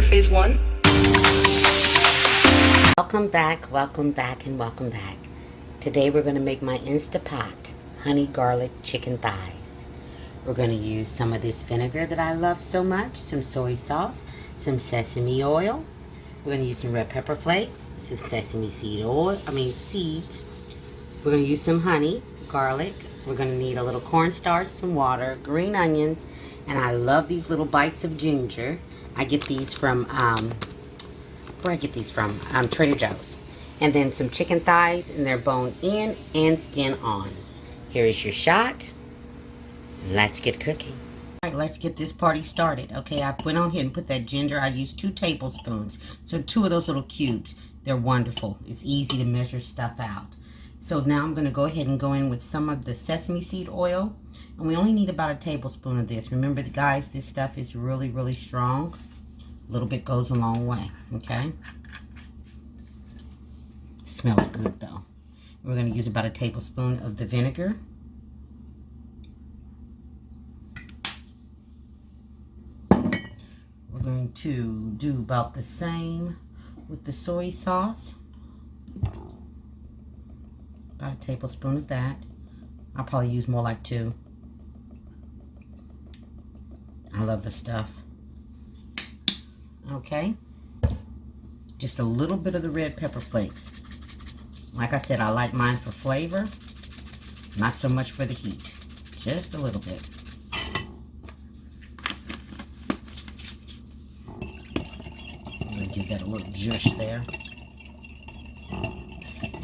phase 1. Welcome back, and welcome back. Today we're going to make my Instapot honey garlic chicken thighs. We're going to use some of this vinegar that I love so much, some soy sauce, some sesame oil. We're going to use some red pepper flakes, some sesame seeds. We're going to use some honey, garlic. We're going to need a little cornstarch, some water, green onions, and I love these little bites of ginger. I get these from, where I get these from? Trader Joe's. And then some chicken thighs, and they're bone in and skin on. Here is your shot. Let's get cooking. All right, let's get this party started. Okay, I went on here and put that ginger. I used 2 tablespoons. So 2 of those little cubes. They're wonderful. It's easy to measure stuff out. So now I'm going to go ahead and go in with some of the sesame seed oil. And we only need about a tablespoon of this. Remember, guys, this stuff is really, really strong. A little bit goes a long way, okay? Smells good, though. We're going to use about a tablespoon of the vinegar. We're going to do about the same with the soy sauce. About a tablespoon of that. I'll probably use more like 2. I love the stuff. Okay. Just a little bit of the red pepper flakes. Like I said, I like mine for flavor, not so much for the heat. Just a little bit. I'm going to give that a little zhuzh there.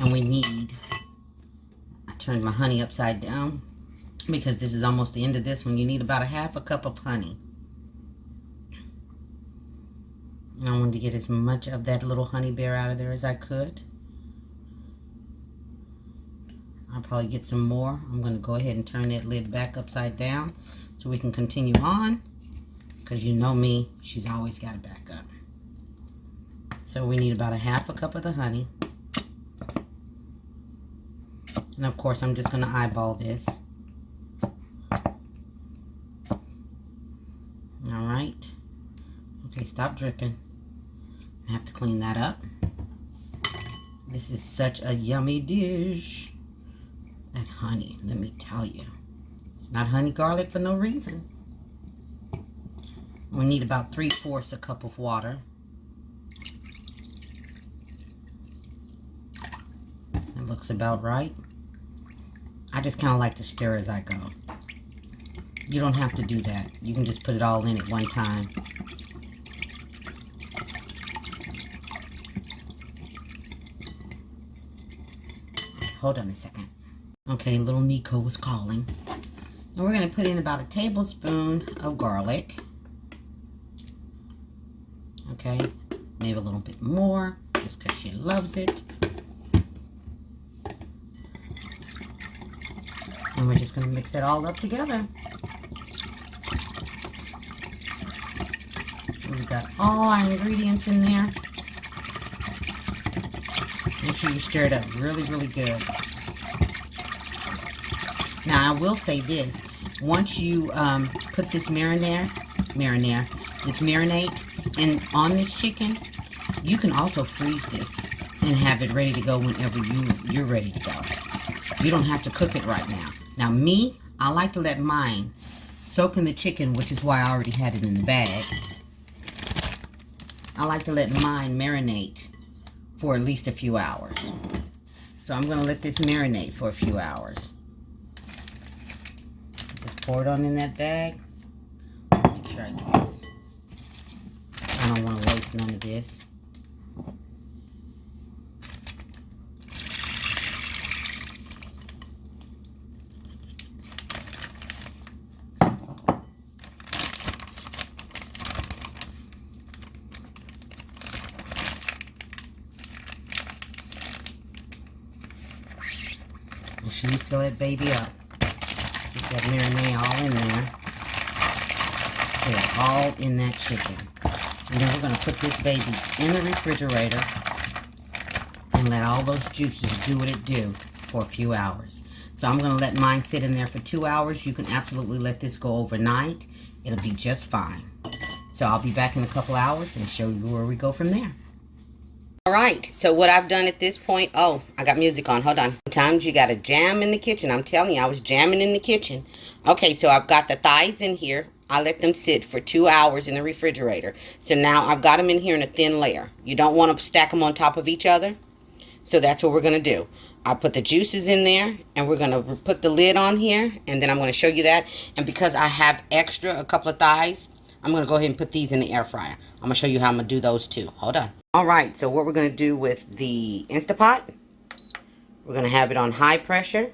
And we need, I turned my honey upside down because this is almost the end of this one. You need about a half a cup of honey. And I wanted to get as much of that little honey bear out of there as I could. I'll probably get some more. I'm going to go ahead and turn that lid back upside down so we can continue on. Because you know me, she's always got to back up. So we need about a half a cup of the honey. And of course, I'm just going to eyeball this. Alright. Okay, stop dripping. I have to clean that up. This is such a yummy dish. That honey, let me tell you. It's not honey garlic for no reason. We need about 3/4 a cup of water. That looks about right. I just kind of like to stir as I go. You don't have to do that. You can just put it all in at one time. Hold on a second. Okay, little Nico was calling. And we're going to put in about a tablespoon of garlic. Okay, maybe a little bit more, just because she loves it. And we're just going to mix it all up together. So we've got all our ingredients in there. Make sure you stir it up really, really good. Now, I will say this. Once you put this marinade in on this chicken, you can also freeze this and have it ready to go whenever you're ready to go. You don't have to cook it right now. Now, me, I like to let mine soak in the chicken, which is why I already had it in the bag. I like to let mine marinate for at least a few hours. So I'm going to let this marinate for a few hours. Just pour it on in that bag. Make sure I get this. I don't want to waste none of this. And she needs to let baby up. Get that marinade all in there. Put it all in that chicken. And then we're going to put this baby in the refrigerator and let all those juices do what it do for a few hours. So I'm going to let mine sit in there for 2 hours. You can absolutely let this go overnight. It'll be just fine. So I'll be back in a couple hours and show you where we go from there. All right, so what I've done at this point, oh, I got music on, hold on. Sometimes you got to jam in the kitchen. I'm telling you, I was jamming in the kitchen. Okay, so I've got the thighs in here. I let them sit for 2 hours in the refrigerator. So now I've got them in here in a thin layer. You don't want to stack them on top of each other. So that's what we're going to do. I'll put the juices in there, and we're going to put the lid on here, and then I'm going to show you that. And because I have extra, a couple of thighs, I'm going to go ahead and put these in the air fryer. I'm going to show you how I'm going to do those too. Hold on. All right, so what we're going to do with the Instapot, we're going to have it on high pressure,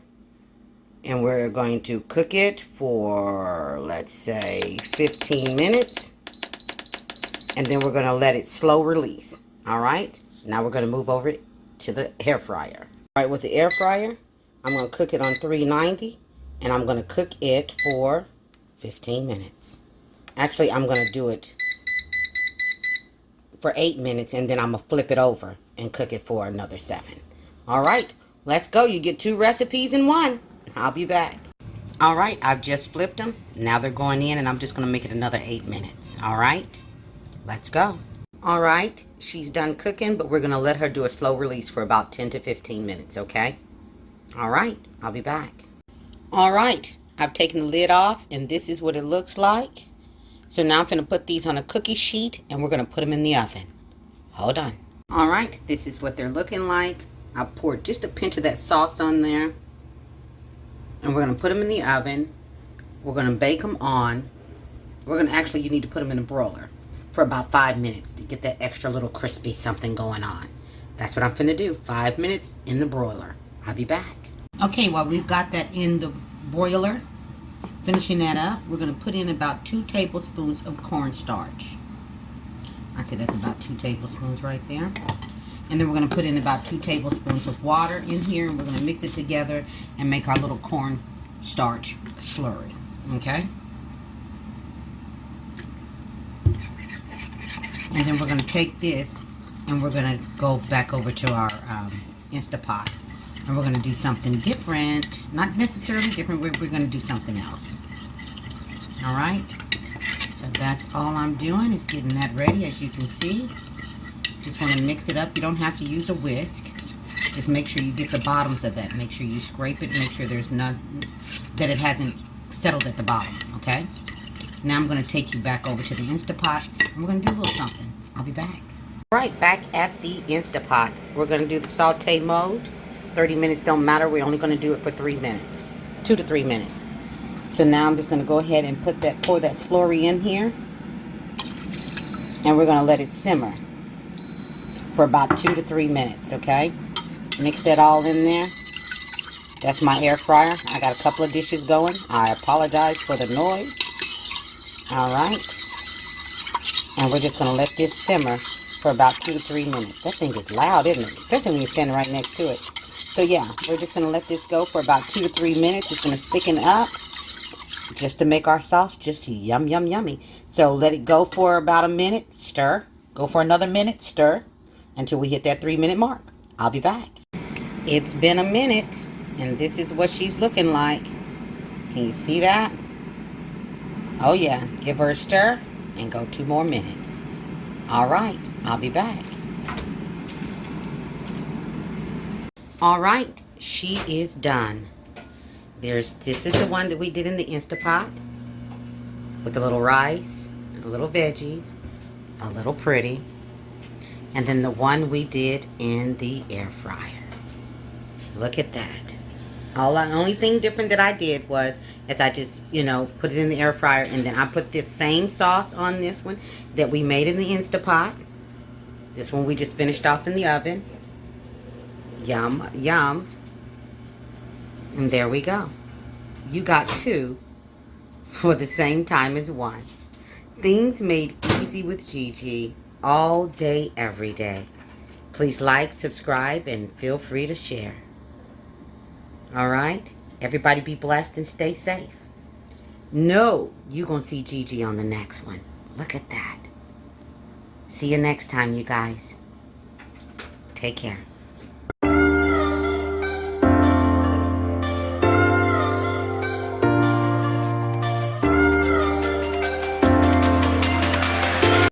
and we're going to cook it for, let's say, 15 minutes, and then we're going to let it slow release. All right, now we're going to move over to the air fryer. All right, with the air fryer, I'm going to cook it on 390, and I'm going to cook it for 15 minutes. Actually, I'm going to do it for 8 minutes, and then I'm going to flip it over and cook it for another 7. All right, let's go. You get 2 recipes in one. I'll be back. All right, I've just flipped them. Now they're going in, and I'm just going to make it another 8 minutes. All right, let's go. All right, she's done cooking, but we're going to let her do a slow release for about 10 to 15 minutes, okay? All right, I'll be back. All right, I've taken the lid off, and this is what it looks like. So now I'm going to put these on a cookie sheet, and we're going to put them in the oven. Hold on. All right, this is what they're looking like. I poured just a pinch of that sauce on there. And we're going to put them in the oven. We're going to bake them on. Actually, you need to put them in a broiler for about 5 minutes to get that extra little crispy something going on. That's what I'm going to do. 5 minutes in the broiler. I'll be back. Okay, well, we've got that in the broiler. Finishing that up, we're going to put in about 2 tablespoons of cornstarch. I'd say that's about 2 tablespoons right there. And then we're going to put in about 2 tablespoons of water in here, and we're going to mix it together and make our little cornstarch slurry. Okay? And then we're going to take this, and we're going to go back over to our Instapot. And we're going to do something different. Not necessarily different. We're going to do something else. All right. So that's all I'm doing is getting that ready, as you can see. Just want to mix it up. You don't have to use a whisk. Just make sure you get the bottoms of that. Make sure you scrape it. Make sure there's none, that it hasn't settled at the bottom. Okay. Now I'm going to take you back over to the Instapot. And we're going to do a little something. I'll be back. All right. Back at the Instapot. We're going to do the saute mode. 30 minutes don't matter. We're only going to do it for 3 minutes. 2 to 3 minutes. So now I'm just going to go ahead and pour that slurry in here. And we're going to let it simmer for about 2 to 3 minutes, okay? Mix that all in there. That's my air fryer. I got a couple of dishes going. I apologize for the noise. All right. And we're just going to let this simmer for about 2 to 3 minutes. That thing is loud, isn't it? Especially when you're standing right next to it. So yeah, we're just going to let this go for about 2 to 3 minutes. It's going to thicken up just to make our sauce just yum, yum, yummy. So let it go for about a minute. Stir. Go for another minute. Stir until we hit that 3-minute mark. I'll be back. It's been a minute, and this is what she's looking like. Can you see that? Oh yeah, give her a stir and go 2 more minutes. All right, I'll be back. All right, she is done. This is the one that we did in the Instapot with a little rice, a little veggies, a little pretty, and then the one we did in the air fryer. Look at that. The only thing different that I did was I just, put it in the air fryer, and then I put the same sauce on this one that we made in the Instapot. This one we just finished off in the oven. Yum, yum. And there we go. You got 2 for the same time as 1. Things made easy with Gigi all day, every day. Please like, subscribe, and feel free to share. All right? Everybody be blessed and stay safe. No, you're going to see Gigi on the next one. Look at that. See you next time, you guys. Take care.